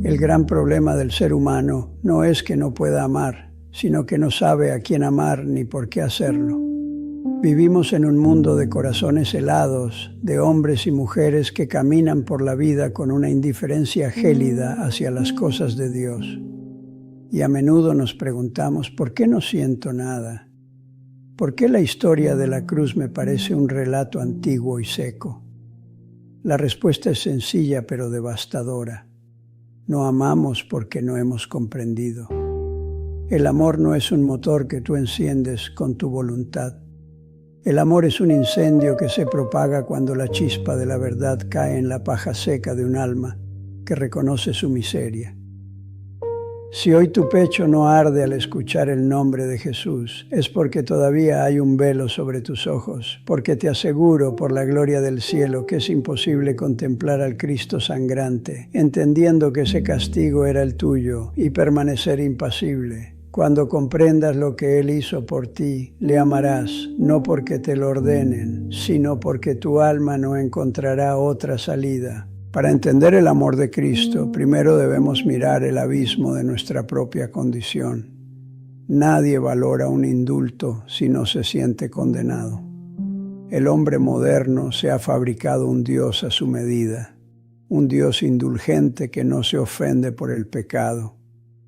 El gran problema del ser humano no es que no pueda amar, sino que no sabe a quién amar ni por qué hacerlo. Vivimos en un mundo de corazones helados, de hombres y mujeres que caminan por la vida con una indiferencia gélida hacia las cosas de Dios. Y a menudo nos preguntamos, ¿por qué no siento nada? ¿Por qué la historia de la cruz me parece un relato antiguo y seco? La respuesta es sencilla pero devastadora. No amamos porque no hemos comprendido. El amor no es un motor que tú enciendes con tu voluntad. El amor es un incendio que se propaga cuando la chispa de la verdad cae en la paja seca de un alma que reconoce su miseria. Si hoy tu pecho no arde al escuchar el nombre de Jesús, es porque todavía hay un velo sobre tus ojos, porque te aseguro por la gloria del cielo que es imposible contemplar al Cristo sangrante, entendiendo que ese castigo era el tuyo, y permanecer impasible. Cuando comprendas lo que Él hizo por ti, le amarás, no porque te lo ordenen, sino porque tu alma no encontrará otra salida. Para entender el amor de Cristo, primero debemos mirar el abismo de nuestra propia condición. Nadie valora un indulto si no se siente condenado. El hombre moderno se ha fabricado un Dios a su medida, un Dios indulgente que no se ofende por el pecado,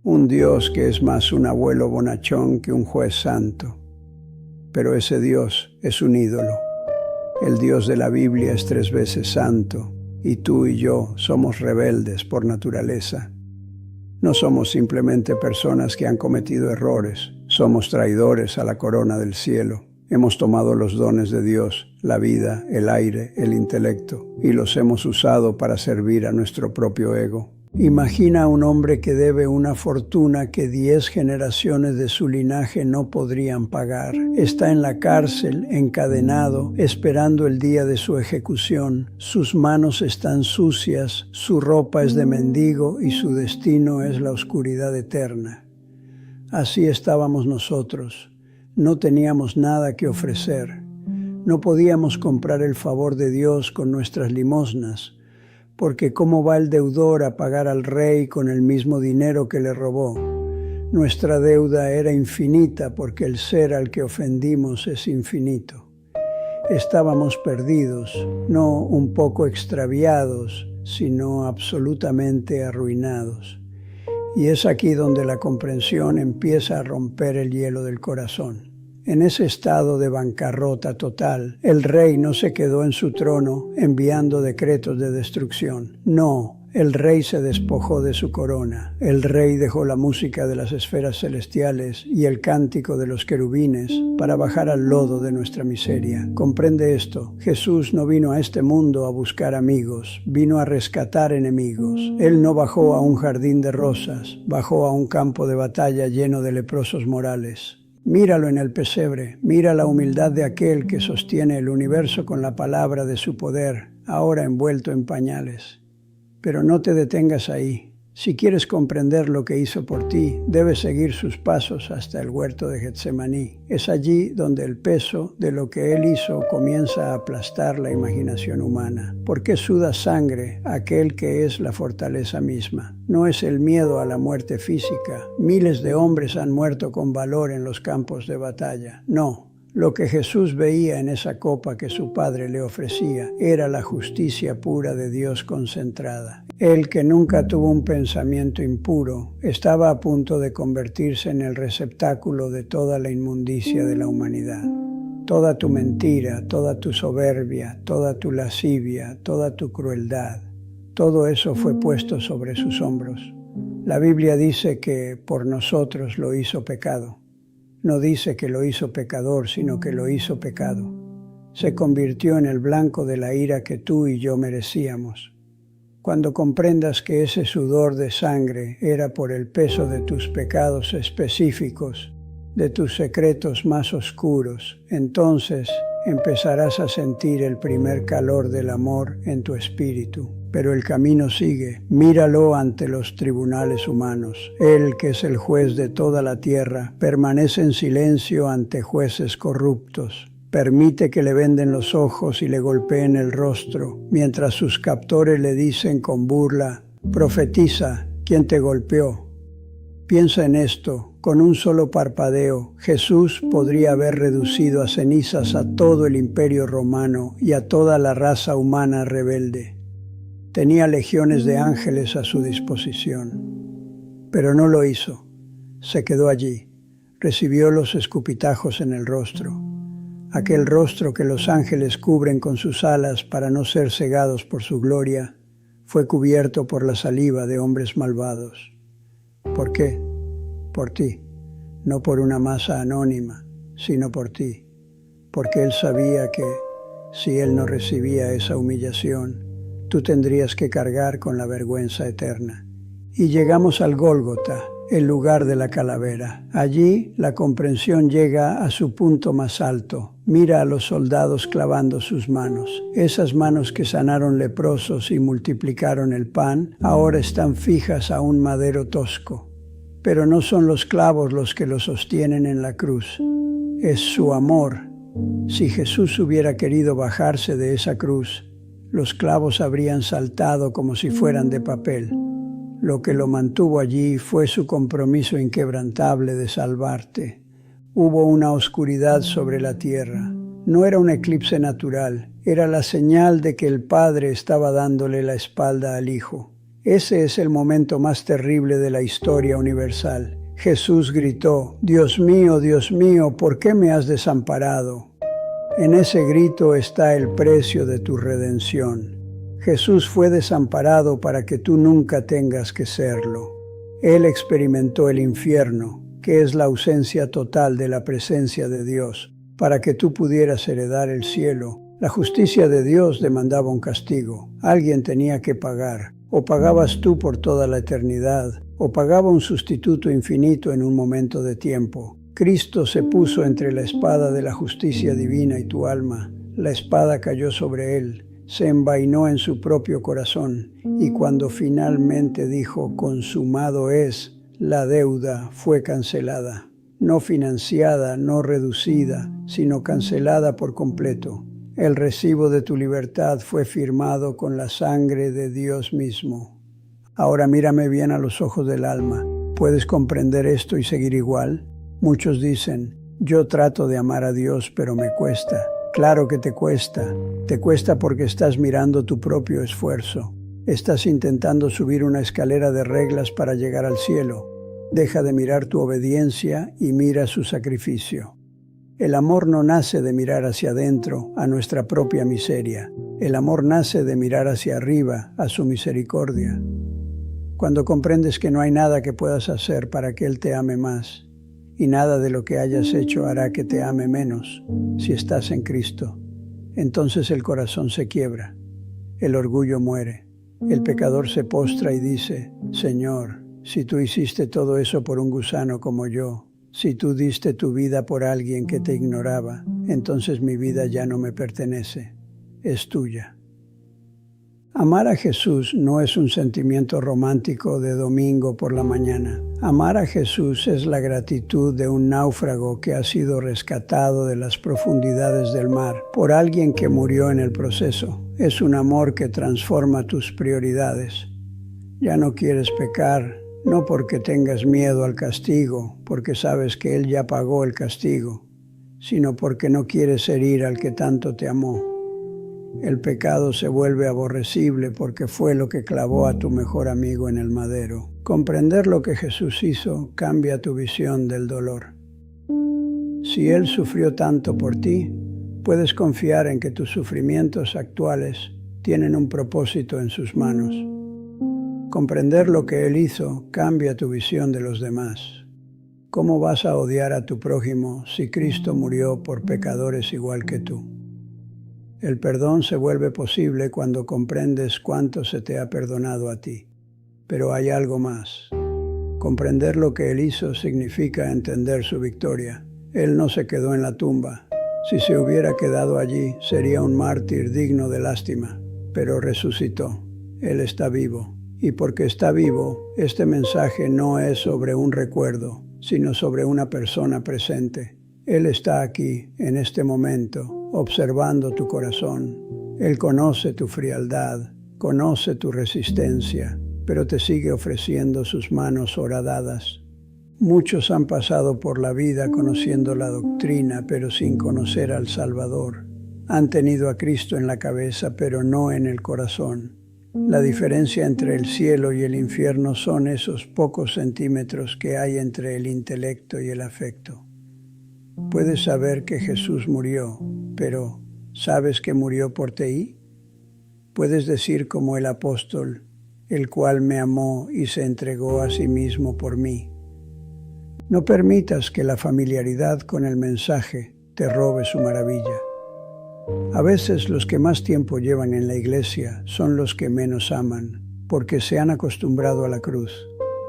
un Dios que es más un abuelo bonachón que un juez santo. Pero ese Dios es un ídolo. El Dios de la Biblia es 3 veces santo. Y tú y yo somos rebeldes por naturaleza. No somos simplemente personas que han cometido errores, somos traidores a la corona del cielo. Hemos tomado los dones de Dios, la vida, el aire, el intelecto, y los hemos usado para servir a nuestro propio ego. Imagina a un hombre que debe una fortuna que 10 generaciones de su linaje no podrían pagar. Está en la cárcel, encadenado, esperando el día de su ejecución. Sus manos están sucias, su ropa es de mendigo y su destino es la oscuridad eterna. Así estábamos nosotros. No teníamos nada que ofrecer. No podíamos comprar el favor de Dios con nuestras limosnas. Porque ¿cómo va el deudor a pagar al rey con el mismo dinero que le robó? Nuestra deuda era infinita porque el ser al que ofendimos es infinito. Estábamos perdidos, no un poco extraviados, sino absolutamente arruinados. Y es aquí donde la comprensión empieza a romper el hielo del corazón. En ese estado de bancarrota total, el rey no se quedó en su trono enviando decretos de destrucción. No, el rey se despojó de su corona. El rey dejó la música de las esferas celestiales y el cántico de los querubines para bajar al lodo de nuestra miseria. Comprende esto. Jesús no vino a este mundo a buscar amigos, vino a rescatar enemigos. Él no bajó a un jardín de rosas, bajó a un campo de batalla lleno de leprosos morales. Míralo en el pesebre, mira la humildad de aquel que sostiene el universo con la palabra de su poder, ahora envuelto en pañales. Pero no te detengas ahí. Si quieres comprender lo que hizo por ti, debes seguir sus pasos hasta el huerto de Getsemaní. Es allí donde el peso de lo que Él hizo comienza a aplastar la imaginación humana. ¿Por qué suda sangre aquel que es la fortaleza misma? No es el miedo a la muerte física. Miles de hombres han muerto con valor en los campos de batalla. No. Lo que Jesús veía en esa copa que su Padre le ofrecía era la justicia pura de Dios concentrada. Él, que nunca tuvo un pensamiento impuro, estaba a punto de convertirse en el receptáculo de toda la inmundicia de la humanidad. Toda tu mentira, toda tu soberbia, toda tu lascivia, toda tu crueldad, todo eso fue puesto sobre sus hombros. La Biblia dice que por nosotros lo hizo pecado. No dice que lo hizo pecador, sino que lo hizo pecado. Se convirtió en el blanco de la ira que tú y yo merecíamos. Cuando comprendas que ese sudor de sangre era por el peso de tus pecados específicos, de tus secretos más oscuros, entonces empezarás a sentir el primer calor del amor en tu espíritu. Pero el camino sigue. Míralo ante los tribunales humanos. Él, que es el juez de toda la tierra, permanece en silencio ante jueces corruptos. Permite que le venden los ojos y le golpeen el rostro, mientras sus captores le dicen con burla: profetiza, ¿Quién te golpeó? Piensa en esto, con un solo parpadeo, Jesús podría haber reducido a cenizas a todo el imperio romano y a toda la raza humana rebelde. Tenía legiones de ángeles a su disposición. Pero no lo hizo. Se quedó allí. Recibió los escupitajos en el rostro. Aquel rostro que los ángeles cubren con sus alas para no ser cegados por su gloria, fue cubierto por la saliva de hombres malvados. ¿Por qué? Por ti, no por una masa anónima, sino por ti, porque Él sabía que, si Él no recibía esa humillación, tú tendrías que cargar con la vergüenza eterna. Y llegamos al Gólgota, el lugar de la calavera. Allí la comprensión llega a su punto más alto. Mira a los soldados clavando sus manos. Esas manos que sanaron leprosos y multiplicaron el pan, ahora están fijas a un madero tosco. Pero no son los clavos los que lo sostienen en la cruz. Es su amor. Si Jesús hubiera querido bajarse de esa cruz, los clavos habrían saltado como si fueran de papel. Lo que lo mantuvo allí fue su compromiso inquebrantable de salvarte. Hubo una oscuridad sobre la tierra. No era un eclipse natural, era la señal de que el Padre estaba dándole la espalda al Hijo. Ese es el momento más terrible de la historia universal. Jesús gritó, Dios mío, ¿por qué me has desamparado? En ese grito está el precio de tu redención. Jesús fue desamparado para que tú nunca tengas que serlo. Él experimentó el infierno, que es la ausencia total de la presencia de Dios, para que tú pudieras heredar el cielo. La justicia de Dios demandaba un castigo. Alguien tenía que pagar. O pagabas tú por toda la eternidad, o pagaba un sustituto infinito en un momento de tiempo. Cristo se puso entre la espada de la justicia divina y tu alma. La espada cayó sobre él, se envainó en su propio corazón, y cuando finalmente dijo, consumado es, la deuda fue cancelada. No financiada, no reducida, sino cancelada por completo. El recibo de tu libertad fue firmado con la sangre de Dios mismo. Ahora mírame bien a los ojos del alma. ¿Puedes comprender esto y seguir igual? Muchos dicen, yo trato de amar a Dios, pero me cuesta. Claro que te cuesta. Te cuesta porque estás mirando tu propio esfuerzo. Estás intentando subir una escalera de reglas para llegar al cielo. Deja de mirar tu obediencia y mira su sacrificio. El amor no nace de mirar hacia adentro, a nuestra propia miseria. El amor nace de mirar hacia arriba, a su misericordia. Cuando comprendes que no hay nada que puedas hacer para que Él te ame más, y nada de lo que hayas hecho hará que te ame menos, si estás en Cristo, entonces el corazón se quiebra, el orgullo muere, el pecador se postra y dice, Señor, si tú hiciste todo eso por un gusano como yo, si tú diste tu vida por alguien que te ignoraba, entonces mi vida ya no me pertenece, es tuya. Amar a Jesús no es un sentimiento romántico de domingo por la mañana. Amar a Jesús es la gratitud de un náufrago que ha sido rescatado de las profundidades del mar por alguien que murió en el proceso. Es un amor que transforma tus prioridades. Ya no quieres pecar, no porque tengas miedo al castigo, porque sabes que Él ya pagó el castigo, sino porque no quieres herir al que tanto te amó. El pecado se vuelve aborrecible porque fue lo que clavó a tu mejor amigo en el madero. Comprender lo que Jesús hizo cambia tu visión del dolor. Si Él sufrió tanto por ti, puedes confiar en que tus sufrimientos actuales tienen un propósito en sus manos. Comprender lo que Él hizo cambia tu visión de los demás. ¿Cómo vas a odiar a tu prójimo si Cristo murió por pecadores igual que tú? El perdón se vuelve posible cuando comprendes cuánto se te ha perdonado a ti. Pero hay algo más. Comprender lo que Él hizo significa entender su victoria. Él no se quedó en la tumba. Si se hubiera quedado allí, sería un mártir digno de lástima. Pero resucitó. Él está vivo. Y porque está vivo, este mensaje no es sobre un recuerdo, sino sobre una persona presente. Él está aquí, en este momento, observando tu corazón. Él conoce tu frialdad, conoce tu resistencia. pero te sigue ofreciendo sus manos horadadas. Muchos han pasado por la vida conociendo la doctrina, pero sin conocer al Salvador. Han tenido a Cristo en la cabeza, pero no en el corazón. La diferencia entre el cielo y el infierno son esos pocos centímetros que hay entre el intelecto y el afecto. Puedes saber que Jesús murió, pero ¿sabes que murió por ti? Puedes decir como el apóstol, el cual me amó y se entregó a sí mismo por mí. No permitas que la familiaridad con el mensaje te robe su maravilla. A veces los que más tiempo llevan en la iglesia son los que menos aman, porque se han acostumbrado a la cruz.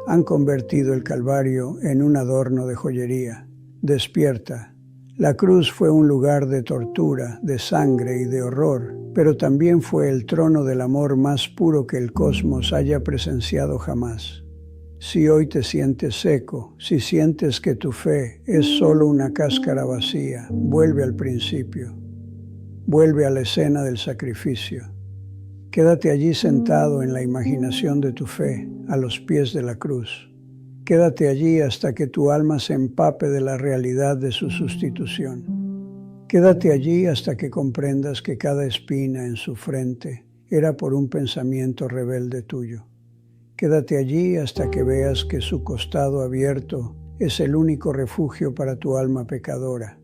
Han convertido el Calvario en un adorno de joyería. Despierta. La cruz fue un lugar de tortura, de sangre y de horror, pero también fue el trono del amor más puro que el cosmos haya presenciado jamás. Si hoy te sientes seco, si sientes que tu fe es solo una cáscara vacía, vuelve al principio. Vuelve a la escena del sacrificio. Quédate allí sentado en la imaginación de tu fe, a los pies de la cruz. Quédate allí hasta que tu alma se empape de la realidad de su sustitución. Quédate allí hasta que comprendas que cada espina en su frente era por un pensamiento rebelde tuyo. Quédate allí hasta que veas que su costado abierto es el único refugio para tu alma pecadora.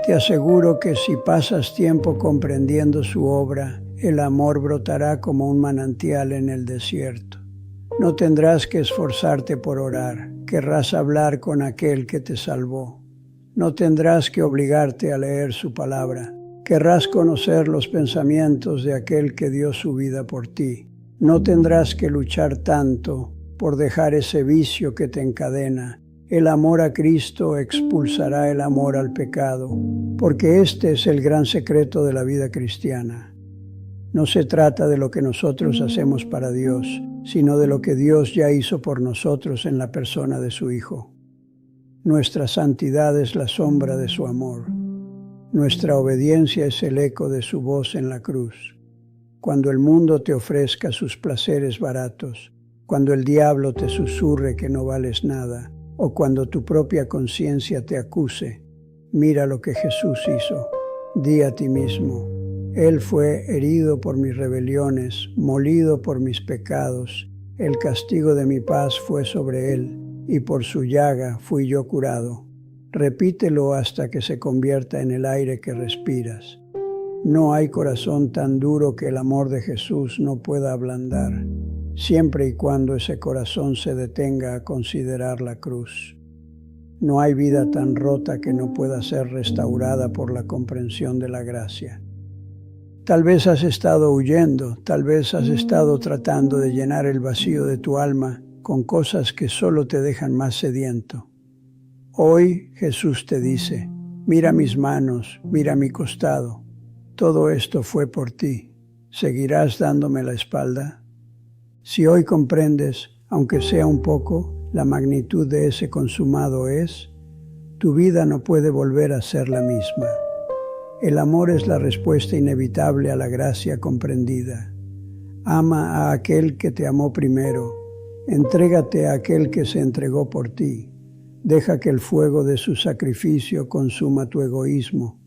Te aseguro que si pasas tiempo comprendiendo su obra, el amor brotará como un manantial en el desierto. No tendrás que esforzarte por orar, querrás hablar con aquel que te salvó. No tendrás que obligarte a leer su palabra, querrás conocer los pensamientos de aquel que dio su vida por ti. No tendrás que luchar tanto por dejar ese vicio que te encadena. El amor a Cristo expulsará el amor al pecado, porque este es el gran secreto de la vida cristiana. No se trata de lo que nosotros hacemos para Dios, sino de lo que Dios ya hizo por nosotros en la persona de su Hijo. Nuestra santidad es la sombra de su amor. Nuestra obediencia es el eco de su voz en la cruz. Cuando el mundo te ofrezca sus placeres baratos, cuando el diablo te susurre que no vales nada, o cuando tu propia conciencia te acuse, mira lo que Jesús hizo. Di a ti mismo, Él fue herido por mis rebeliones, molido por mis pecados, el castigo de mi paz fue sobre Él, y por su llaga fui yo curado. Repítelo hasta que se convierta en el aire que respiras. No hay corazón tan duro que el amor de Jesús no pueda ablandar, siempre y cuando ese corazón se detenga a considerar la cruz. No hay vida tan rota que no pueda ser restaurada por la comprensión de la gracia. Tal vez has estado huyendo, tal vez has estado tratando de llenar el vacío de tu alma con cosas que solo te dejan más sediento. Hoy Jesús te dice, mira mis manos, mira mi costado. Todo esto fue por ti. ¿Seguirás dándome la espalda? Si hoy comprendes, aunque sea un poco, la magnitud de ese consumado es, tu vida no puede volver a ser la misma. El amor es la respuesta inevitable a la gracia comprendida. Ama a aquel que te amó primero. Entrégate a aquel que se entregó por ti. Deja que el fuego de su sacrificio consuma tu egoísmo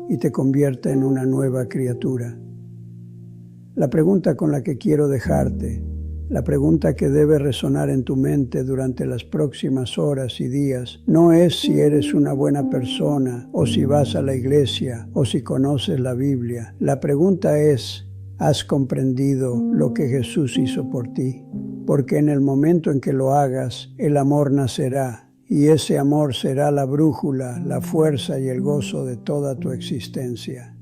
y te convierta en una nueva criatura. La pregunta con la que quiero dejarte, la pregunta que debe resonar en tu mente durante las próximas horas y días, no es si eres una buena persona, o si vas a la iglesia, o si conoces la Biblia. La pregunta es, ¿has comprendido lo que Jesús hizo por ti? Porque en el momento en que lo hagas, el amor nacerá. Y ese amor será la brújula, la fuerza y el gozo de toda tu existencia.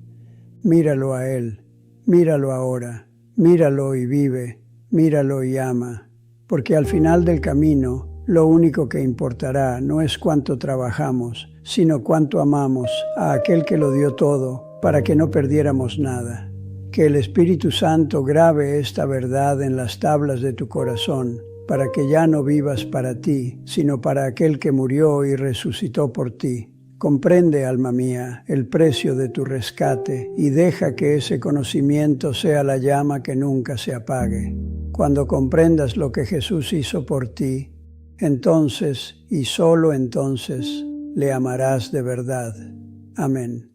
Míralo a Él, míralo ahora, míralo y vive, míralo y ama, porque al final del camino, lo único que importará no es cuánto trabajamos, sino cuánto amamos a aquel que lo dio todo para que no perdiéramos nada. Que el Espíritu Santo grabe esta verdad en las tablas de tu corazón, para que ya no vivas para ti, sino para aquel que murió y resucitó por ti. Comprende, alma mía, el precio de tu rescate y deja que ese conocimiento sea la llama que nunca se apague. Cuando comprendas lo que Jesús hizo por ti, entonces y solo entonces le amarás de verdad. Amén.